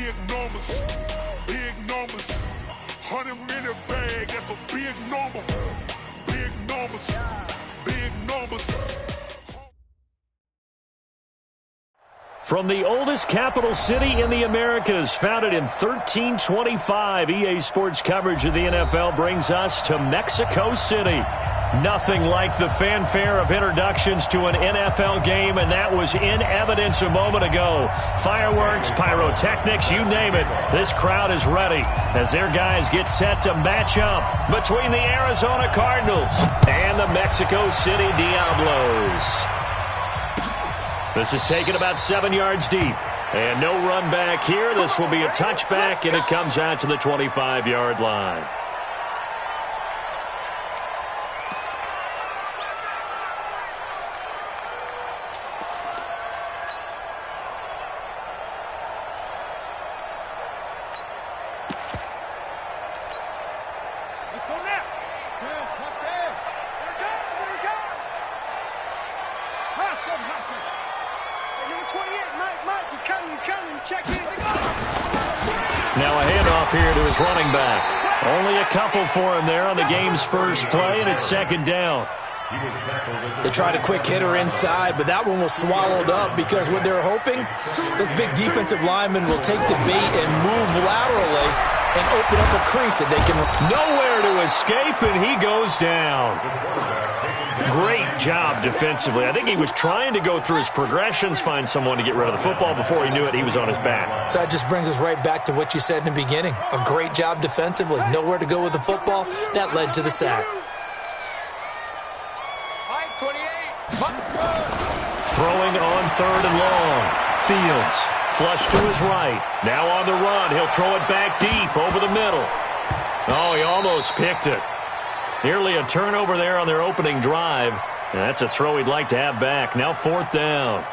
big numbers, big numbers. 100-minute bag, that's a big number. Big numbers, big numbers. From the oldest capital city in the Americas, founded in 1325, EA Sports coverage of the NFL brings us to Mexico City. Nothing like the fanfare of introductions to an NFL game, and that was in evidence a moment ago. Fireworks, pyrotechnics, you name it. This crowd is ready as their guys get set to match up between the Arizona Cardinals and the Mexico City Diablos. This is taken about 7 yards deep. And no run back here. This will be a touchback, and it comes out to the 25-yard line. Now a handoff here to his running back. Only a couple for him there on the game's first play, and it's second down. They tried a quick hitter inside, but that one was swallowed up because what they're hoping, those big defensive linemen will take the bait and move laterally and open up a crease that they can. Nowhere to escape, and he goes down. Great job defensively. I think he was trying to go through his progressions, find someone to get rid of the football. Before he knew it, he was on his back. So that just brings us right back to what you said in the beginning. A great job defensively. Nowhere to go with the football. That led to the sack. Throwing on third and long. Fields flush to his right. Now on the run. He'll throw it back deep over the middle. Oh, he almost picked it. Nearly a turnover there on their opening drive. And that's a throw he'd like to have back. Now fourth down.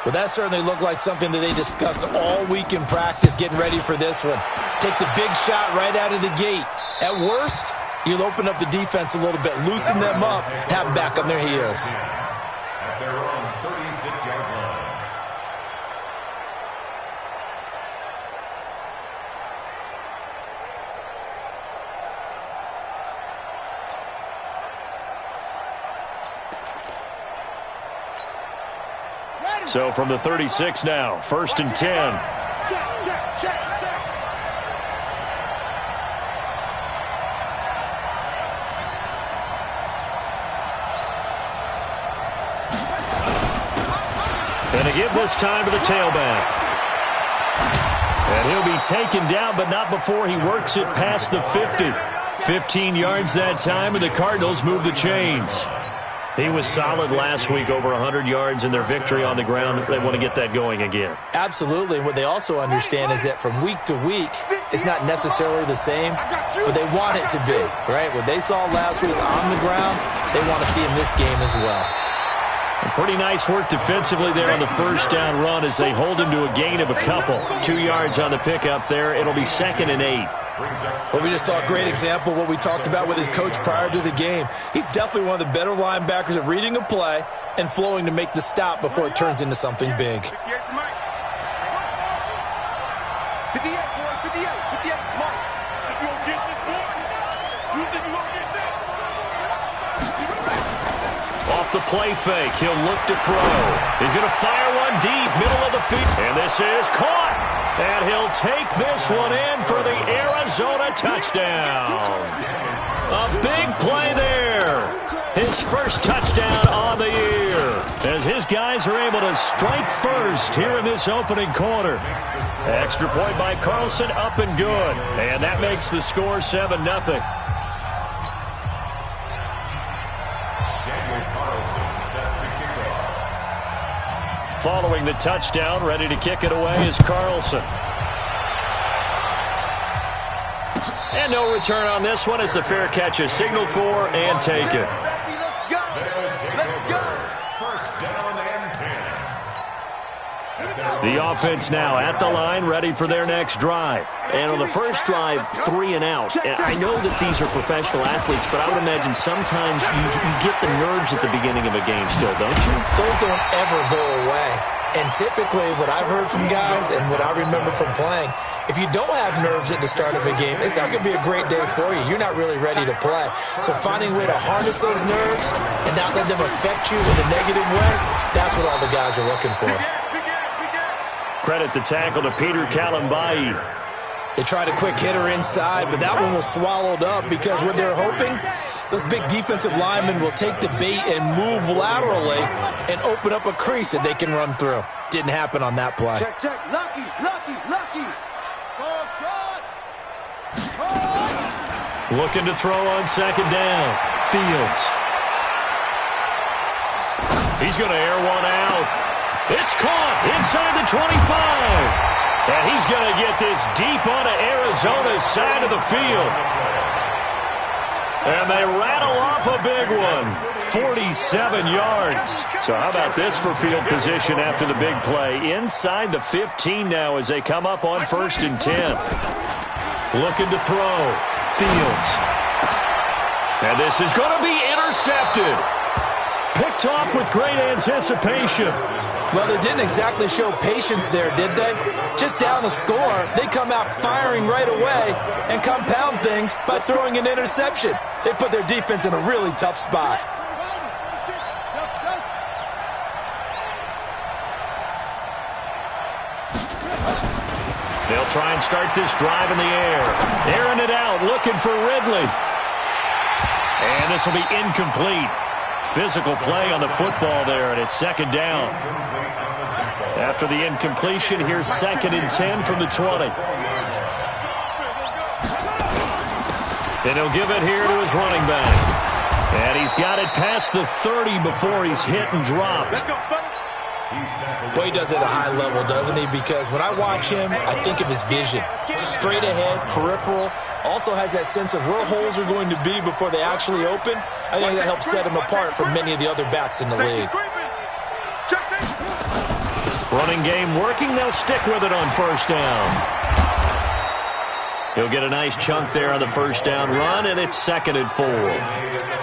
Well, that certainly looked like something that they discussed all week in practice getting ready for this one. Take the big shot right out of the gate. At worst, you'll open up the defense a little bit, loosen them up, have them back on their heels. At their own 36-yard line. So from the 36 now, first and 10. And a give this time to the tailback. And he'll be taken down, but not before he works it past the 50. 15 yards that time, and the Cardinals move the chains. He was solid last week, over 100 yards in their victory on the ground. They want to get that going again. Absolutely. And what they also understand is that from week to week, it's not necessarily the same, but they want it to be, right? What they saw last week on the ground, they want to see in this game as well. And pretty nice work defensively there on the first down run as they hold him to a gain of a couple. 2 yards on the pickup there. It'll be 2nd and 8. Well, we just saw a great example of what we talked about with his coach prior to the game. He's definitely one of the better linebackers at reading a play and flowing to make the stop before it turns into something big. Off the play fake, he'll look to throw. He's going to fire one deep, middle of the field. And this is caught. And he'll take this one in for the Arizona touchdown. A big play there. His first touchdown on the year. As his guys are able to strike first here in this opening quarter. Extra point by Carlson, up and good. And that makes the score 7-0. Following the touchdown, ready to kick it away is Carlson. And no return on this one as the fair catch is signaled for and taken. The offense now at the line, ready for their next drive. And on the first drive, 3 and out. And I know that these are professional athletes, but I would imagine sometimes you get the nerves at the beginning of a game still, don't you? Those don't ever go away. And typically what I've heard from guys and what I remember from playing, if you don't have nerves at the start of a game, it's not going to be a great day for you. You're not really ready to play. So finding a way to harness those nerves and not let them affect you in a negative way, that's what all the guys are looking for. Credit the tackle to Peter Kalambai. They tried a quick hitter inside, but that one was swallowed up because what they're hoping, those big defensive linemen will take the bait and move laterally and open up a crease that they can run through. Didn't happen on that play. Check, check. Lucky. Looking to throw on second down. Fields. He's going to air one out. It's caught inside the 25. And he's going to get this deep onto Arizona's side of the field. And they rattle off a big one. 47 yards. So how about this for field position after the big play? Inside the 15 now as they come up on 1st and 10. Looking to throw. Fields. And this is going to be intercepted. Picked off with great anticipation. Well, they didn't exactly show patience there, did they? Just down the score, they come out firing right away and compound things by throwing an interception. They put their defense in a really tough spot. They'll try and start this drive in the air. Airing it out, looking for Ridley. And this will be incomplete. Physical play on the football there, and it's second down. After the incompletion, here's 2nd and 10 from the 20. And he'll give it here to his running back. And he's got it past the 30 before he's hit and dropped. Boy, he does it at a high level, doesn't he? Because when I watch him, I think of his vision. Straight ahead, peripheral. Also has that sense of where holes are going to be before they actually open. I think that helps set him apart from many of the other backs in the league. Running game working. They'll stick with it on 1st down. He'll get a nice chunk there on the 1st down run, and it's 2nd and 4.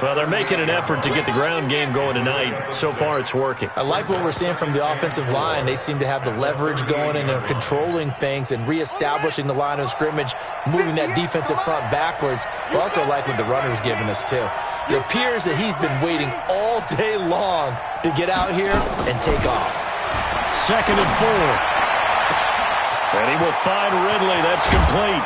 Well, they're making an effort to get the ground game going tonight. So far, it's working. I like what we're seeing from the offensive line. They seem to have the leverage going, and they're controlling things and reestablishing the line of scrimmage, moving that defensive front backwards. But also like what the runner's giving us, too. It appears that he's been waiting all day long to get out here and take off. 2nd and 4. And he will find Ridley. That's complete.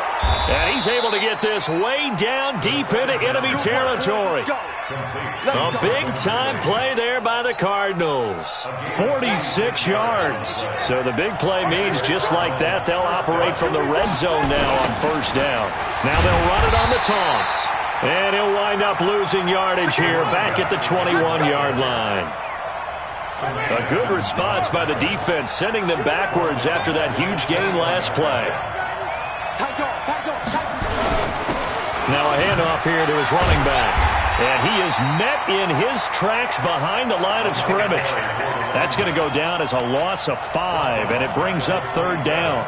And he's able to get this way down deep into enemy territory. A big-time play there by the Cardinals. 46 yards. So the big play means just like that, they'll operate from the red zone now on 1st down. Now they'll run it on the toss. And he'll wind up losing yardage here back at the 21-yard line. A good response by the defense, sending them backwards after that huge gain last play. Now a handoff here to his running back. And he is met in his tracks behind the line of scrimmage. That's going to go down as a loss of 5, and it brings up 3rd down.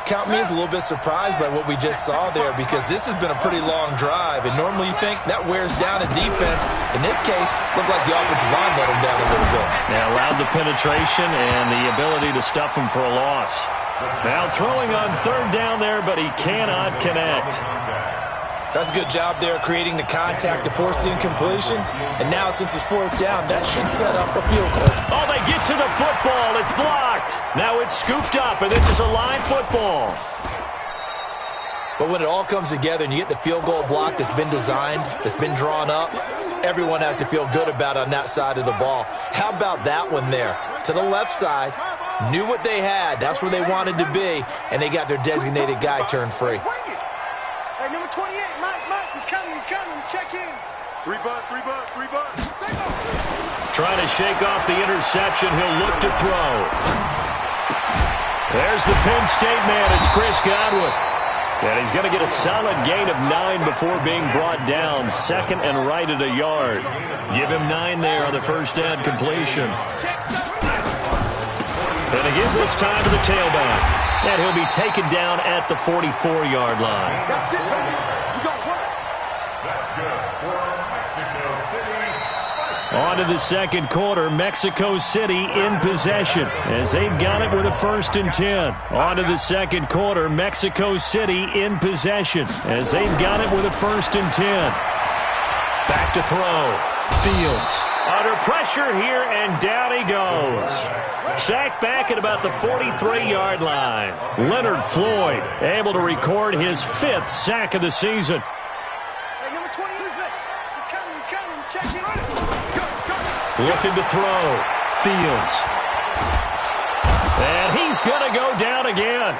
Count me as a little bit surprised by what we just saw there, because this has been a pretty long drive, and normally you think that wears down a defense. In this case, looked like the offensive line let him down a little bit. Yeah, allowed the penetration and the ability to stuff him for a loss. Now throwing on 3rd down there, but he cannot connect. That's a good job there, creating the contact to force the incompletion. And now, since it's 4th down, that should set up a field goal. Oh, they get to the football. It's blocked. Now it's scooped up, and this is a live football. But when it all comes together and you get the field goal block that's been designed, that's been drawn up, everyone has to feel good about it on that side of the ball. How about that one there? To the left side, knew what they had. That's where they wanted to be, and they got their designated guy turned free. Hey, number 28, Mike, he's coming. Check in. 3 bus. Trying to shake off the interception. He'll look to throw. There's the Penn State man. It's Chris Godwin. And he's going to get a solid gain of 9 before being brought down. 2nd and right at a yard. Give him 9 there on the 1st down completion. And again this time to the tailback. And he'll be taken down at the 44-yard line. On to the second quarter, Mexico City in possession as they've got it with a 1st and 10. On to the second quarter, Mexico City in possession as they've got it with a 1st and 10. Back to throw. Fields under pressure here, and down he goes. Sacked back at about the 43-yard line. Leonard Floyd able to record his 5th sack of the season. Hey, number 20, he's coming. Check him. Looking to throw. Fields. And he's going to go down again.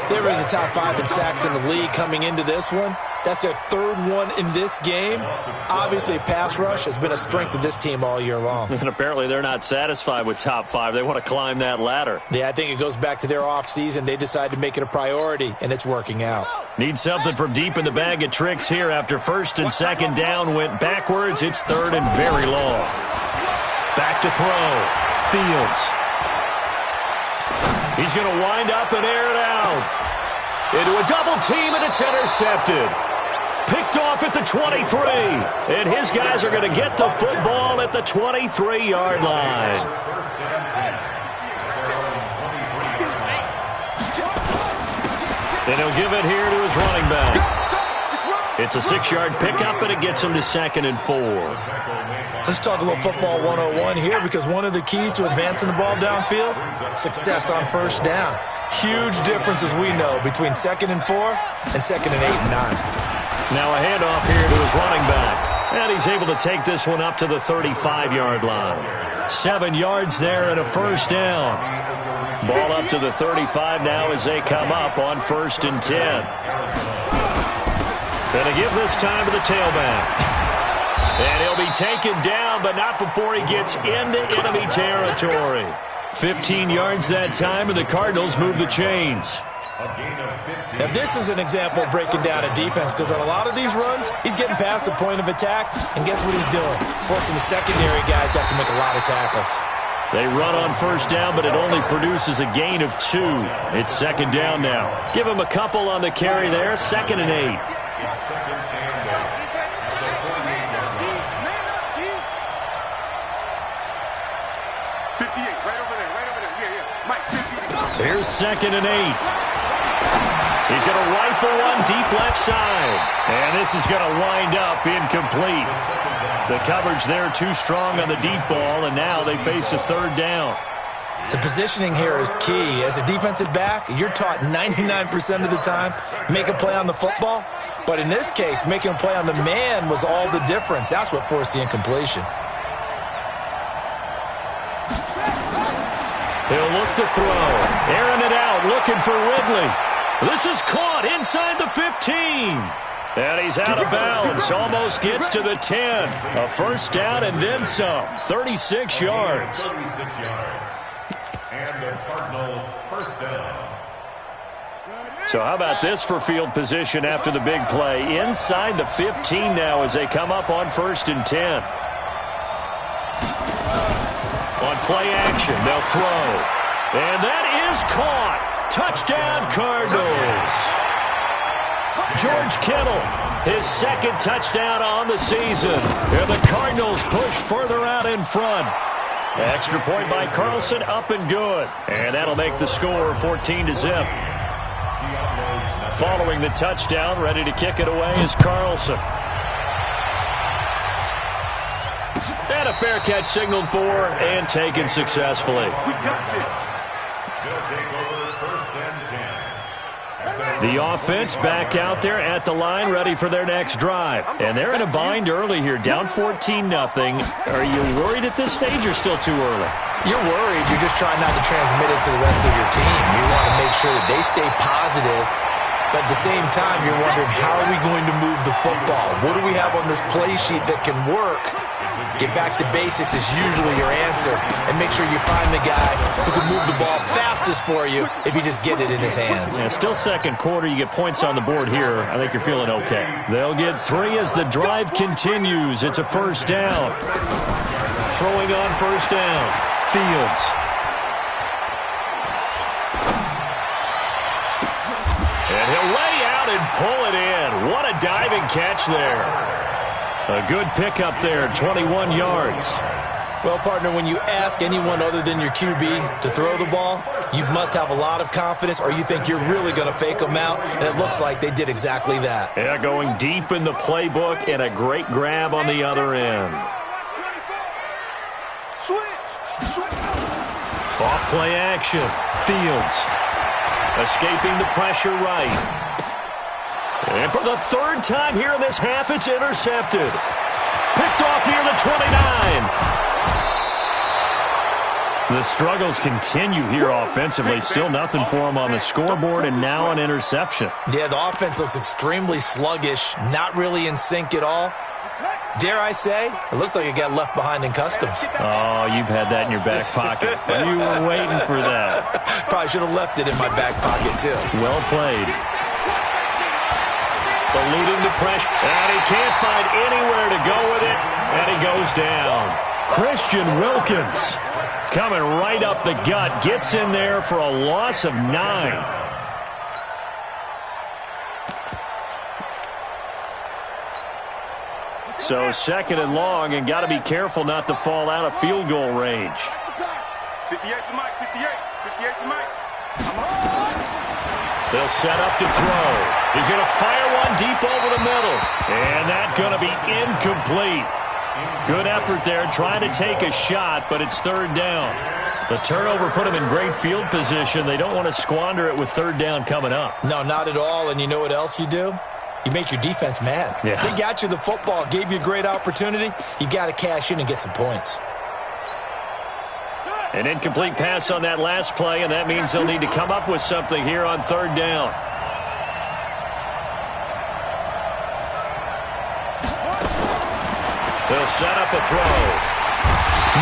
They were in the top 5 in sacks in the league coming into this one. That's their 3rd one in this game. Obviously, pass rush has been a strength of this team all year long. And apparently they're not satisfied with top 5. They want to climb that ladder. Yeah, I think it goes back to their offseason. They decided to make it a priority, and it's working out. Need something from deep in the bag of tricks here after 1st and 2nd down went backwards. It's 3rd and very long. Back to throw. Fields. He's going to wind up and air it out. Into a double team, and it's intercepted. Picked off at the 23. And his guys are going to get the football at the 23-yard line. And he'll give it here to his running back. It's a 6-yard pickup, and it gets him to 2nd and 4. Let's talk a little football 101 here, because one of the keys to advancing the ball downfield, success on 1st down. Huge difference, as we know, between 2nd and 4 and 2nd and 8 and 9. Now a handoff here to his running back. And he's able to take this one up to the 35-yard line. 7 yards there and a 1st down. Ball up to the 35 now as they come up on 1st and 10. Going to give this time to the tailback. And he'll be taken down, but not before he gets into enemy territory. 15 yards that time, and the Cardinals move the chains. Now, this is an example of breaking down a defense, because on a lot of these runs, he's getting past the point of attack, and guess what he's doing? Forcing the secondary guys to have to make a lot of tackles. They run on 1st down, but it only produces a gain of 2. It's 2nd down now. Give him a couple on the carry there, 2nd and 8. Here's 2nd and 8. He's going to rifle one deep left side. And this is going to wind up incomplete. The coverage there too strong on the deep ball, and now they face a 3rd down. The positioning here is key. As a defensive back, you're taught 99% of the time, make a play on the football. But in this case, making a play on the man was all the difference. That's what forced the incompletion. He'll look to throw. Airing it out, looking for Ridley. This is caught inside the 15. And he's out of bounds. Almost gets to the 10. A 1st down and then some. 36 yards. 36 yards. And the Cardinal 1st down. So how about this for field position after the big play? Inside the 15 now as they come up on 1st and 10. On play action, they'll throw. And that is caught. Touchdown, Cardinals. George Kittle, his 2nd touchdown on the season. And the Cardinals push further out in front. Extra point by Carlson, up and good. And that'll make the score 14-0. Following the touchdown, ready to kick it away is Carlson. And a fair catch signaled for and taken successfully. The offense back out there at the line, ready for their next drive. And they're in a bind early here, down 14-0. Are you worried at this stage or still too early? You're worried. You're just trying not to transmit it to the rest of your team. You want to make sure that they stay positive. But at the same time, you're wondering, how are we going to move the football? What do we have on this play sheet that can work? Get back to basics is usually your answer. And make sure you find the guy who can move the ball fastest for you if you just get it in his hands. Yeah, still 2nd quarter. You get points on the board here. I think you're feeling okay. They'll get 3 as the drive continues. It's a 1st down. Throwing on 1st down. Fields. And he'll lay out and pull it in. What a diving catch there. A good pickup there, 21 yards. Well, partner, when you ask anyone other than your QB to throw the ball, you must have a lot of confidence or you think you're really going to fake them out, and it looks like they did exactly that. Yeah, going deep in the playbook and a great grab on the other end. Off play action. Fields escaping the pressure right. And for the third time here in this half, it's intercepted. Picked off near the 29. The struggles continue here offensively. Still nothing for them on the scoreboard, and now an interception. Yeah, the offense looks extremely sluggish, not really in sync at all. Dare I say, it looks like it got left behind in customs. Oh, you've had that in your back pocket. You were waiting for that. Probably should have left it in my back pocket, too. Well played. Eluding the pressure, and he can't find anywhere to go with it, and he goes down. Christian Wilkins coming right up the gut, gets in there for a loss of 9. So second and long, and got to be careful not to fall out of field goal range. 58 for Mike, 58 for Mike. They'll set up to throw. He's going to fire one deep over the middle. And that's going to be incomplete. Good effort there, trying to take a shot, but it's third down. The turnover put them in great field position. They don't want to squander it with third down coming up. No, not at all. And you know what else you do? You make your defense mad. Yeah. They got you the football, gave you a great opportunity. You got to cash in and get some points. An incomplete pass on that last play, and that means they'll need to come up with something here on third down. They'll set up a throw.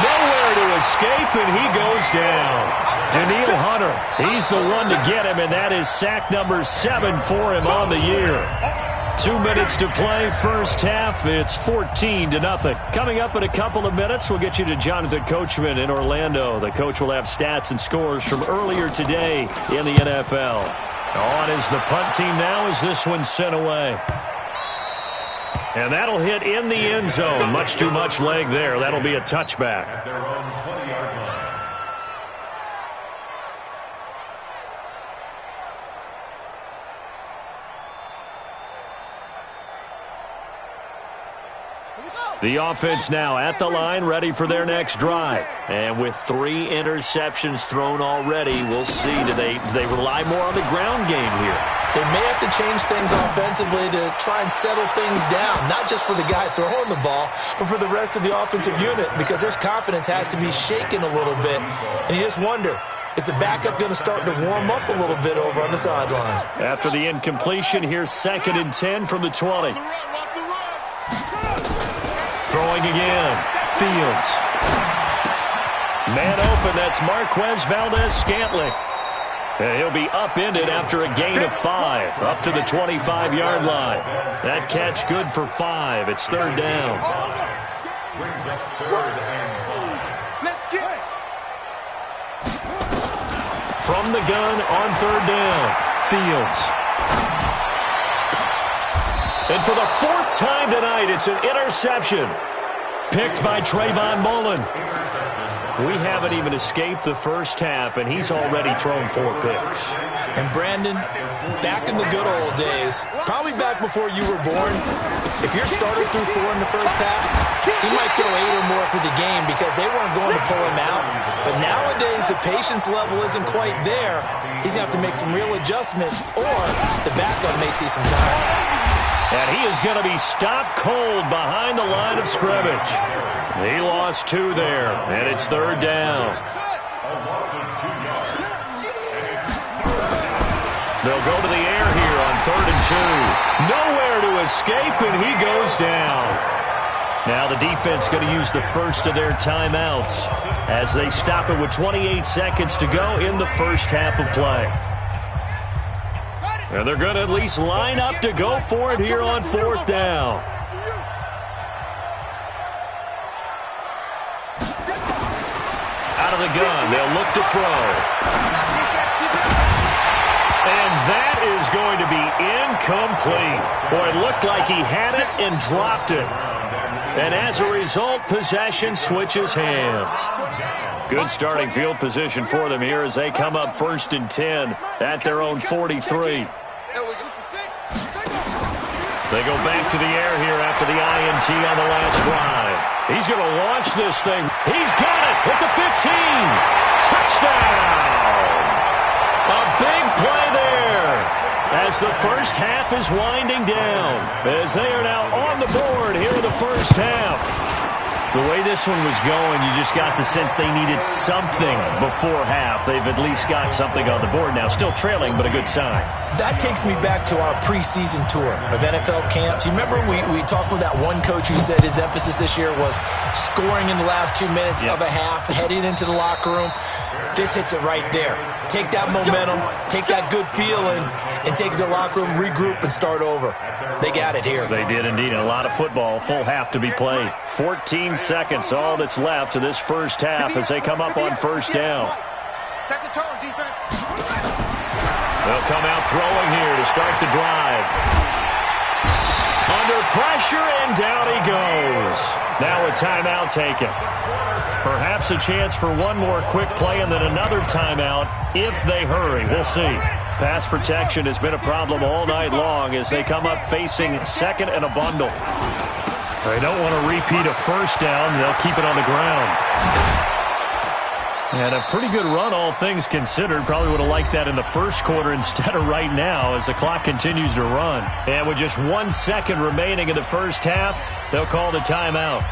Nowhere to escape, and he goes down. Daniil Hunter, he's the one to get him, and that is sack number 7 for him on the year. 2 minutes to play, first half. It's 14-0. Coming up in a couple of minutes, we'll get you to Jonathan Coachman in Orlando. The coach will have stats and scores from earlier today in the NFL. On is the punt team now as this one's sent away. And that'll hit in the end zone. Much too much leg there. That'll be a touchback. At their own 20-yard line. The offense now at the line, ready for their next drive. And with 3 interceptions thrown already, we'll see. Do they rely more on the ground game here? They may have to change things offensively to try and settle things down, not just for the guy throwing the ball, but for the rest of the offensive unit, because their confidence has to be shaken a little bit. And you just wonder, is the backup going to start to warm up a little bit over on the sideline? After the incompletion, here's 2nd and 10 from the 20. Throwing again. Fields. Man open, that's Marquez Valdez-Scantling. And he'll be upended after a gain of 5, up to the 25-yard line. That catch good for 5. It's third down. Brings up 3rd and 5. Let's get it. From the gun on third down, Fields. And for the 4th time tonight, it's an interception. Picked by Trayvon Mullen. We haven't even escaped the first half, and he's already thrown 4 picks. And Brandon, back in the good old days, probably back before you were born, if your starter threw 4 in the first half, he might throw 8 or more for the game because they weren't going to pull him out. But nowadays, the patience level isn't quite there. He's going to have to make some real adjustments, or the backup may see some time. And he is going to be stopped cold behind the line of scrimmage. He lost 2 there, and it's third down. A loss of 2 yards. They'll go to the air here on 3rd and 2. Nowhere to escape, and he goes down. Now the defense going to use the first of their timeouts as they stop it with 28 seconds to go in the first half of play. And they're going to at least line up to go for it here on 4th down. Out of the gun, they'll look to throw. And that is going to be incomplete. Boy, it looked like he had it and dropped it. And as a result, possession switches hands. Good starting field position for them here as they come up 1st and 10 at their own 43. They go back to the air here after the INT on the last drive. He's going to launch this thing. He's got it at the 15. Touchdown! A big play there as the first half is winding down, as they are now on the board here in the first half. The way this one was going, you just got the sense they needed something before half. They've at least got something on the board now. Still trailing, but a good sign. That takes me back to our preseason tour of NFL camps. You remember we talked with that one coach who said his emphasis this year was scoring in the last 2 minutes of a half, heading into the locker room. This hits it right there. Take that momentum, take that good feeling, and take it to the locker room, regroup, and start over. They got it here. They did indeed. And a lot of football, full half to be played. 14 seconds, all that's left to this first half as they come up on first down. Set the tone, defense. They'll come out throwing here to start the drive. Under pressure, and down he goes. Now a timeout taken. Perhaps a chance for one more quick play and then another timeout if they hurry. We'll see. Pass protection has been a problem all night long as they come up facing 2nd and a bundle. They don't want to repeat a first down. They'll keep it on the ground. And a pretty good run, all things considered. Probably would have liked that in the first quarter instead of right now as the clock continues to run. And with just 1 second remaining in the first half, they'll call the timeout.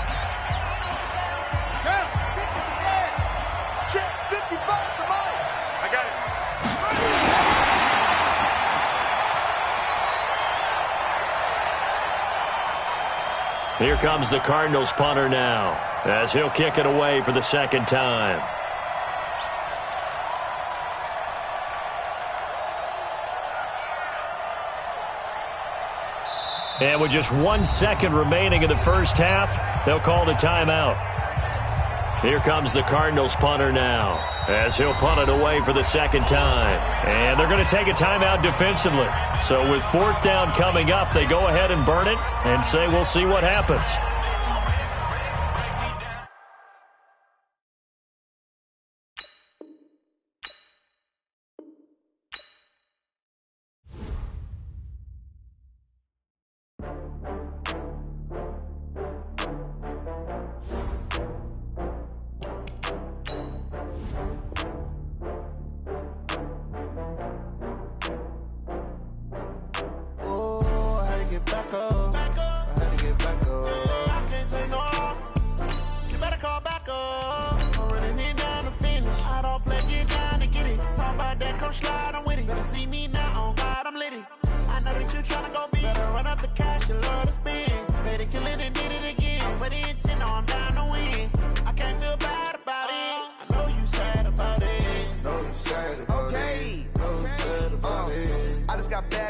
Here comes the Cardinals punter now as he'll kick it away for the second time. And with just 1 second remaining in the first half, they'll call the timeout. Here comes the Cardinals punter now as he'll punt it away for the second time. And they're going to take a timeout defensively. So with 4th down coming up, they go ahead and burn it and say we'll see what happens.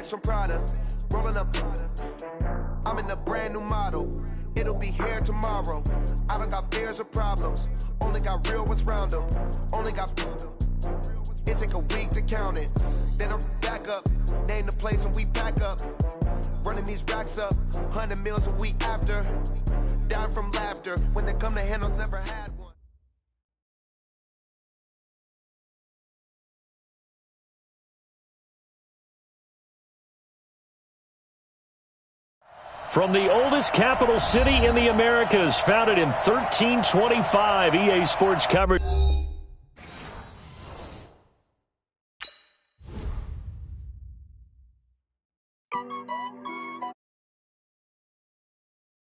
From Prada, rolling up. I'm in a brand new model. It'll be here tomorrow. I don't got fears or problems. Only got real ones round them. Only got. It take a week to count it. Then I'm back up. Name the place and we pack up. Running these racks up. 100 meals a week after. Down from laughter. When they come to handles, never had one. From the oldest capital city in the Americas, founded in 1325, EA Sports coverage.